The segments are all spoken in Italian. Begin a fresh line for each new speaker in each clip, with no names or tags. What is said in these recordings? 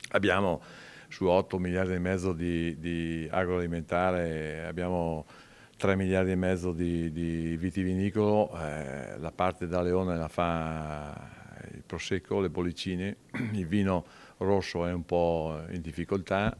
Abbiamo su 8 miliardi e mezzo di agroalimentare, abbiamo 3 miliardi e mezzo di vitivinicolo, la parte da leone la fa il prosecco, le bollicine, il vino rosso è un po' in difficoltà.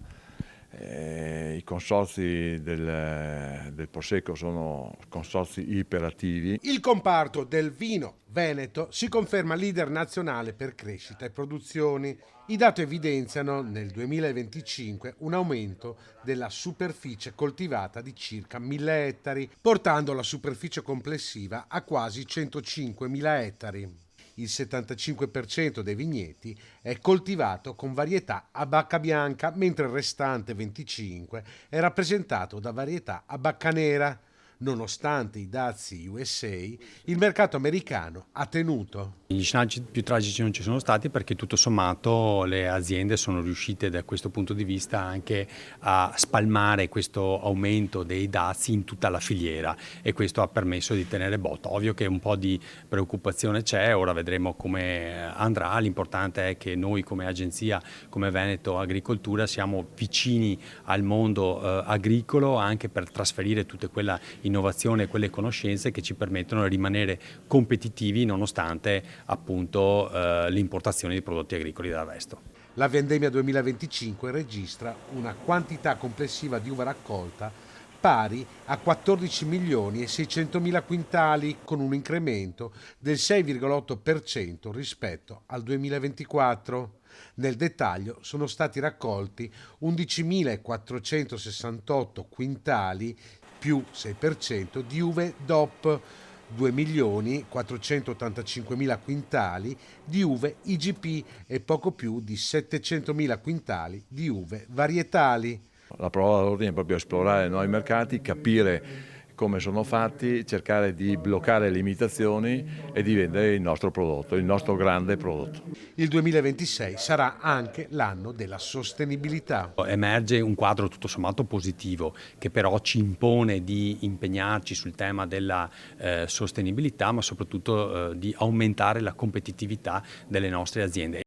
I consorzi del prosecco sono consorzi iperattivi.
Il comparto del vino veneto si conferma leader nazionale per crescita e produzioni. I dati evidenziano nel 2025 un aumento della superficie coltivata di circa 1000 ettari, portando la superficie complessiva a quasi 105.000 ettari. Il 75% dei vigneti è coltivato con varietà a bacca bianca, mentre il restante 25% è rappresentato da varietà a bacca nera. Nonostante i dazi USA, il mercato americano ha tenuto.
Gli scenari più tragici non ci sono stati perché tutto sommato le aziende sono riuscite da questo punto di vista anche a spalmare questo aumento dei dazi in tutta la filiera e questo ha permesso di tenere botta. Ovvio che un po' di preoccupazione c'è, ora vedremo come andrà, l'importante è che noi come agenzia, come Veneto Agricoltura siamo vicini al mondo agricolo anche per trasferire tutta quella innovazione e quelle conoscenze che ci permettono di rimanere competitivi nonostante appunto l'importazione di prodotti agricoli dall'estero.
La vendemmia 2025 registra una quantità complessiva di uva raccolta pari a 14 milioni e 600 mila quintali, con un incremento del 6,8% rispetto al 2024. Nel dettaglio sono stati raccolti 11.468 quintali, più 6% di uve DOP, 2.485.000 quintali di uve IGP e poco più di 700.000 quintali di uve varietali.
La parola d'ordine è proprio esplorare nuovi mercati, capire come sono fatti, cercare di bloccare le imitazioni e di vendere il nostro prodotto, il nostro grande prodotto.
Il 2026 sarà anche l'anno della sostenibilità.
Emerge un quadro tutto sommato positivo che però ci impone di impegnarci sul tema della sostenibilità, ma soprattutto di aumentare la competitività delle nostre aziende.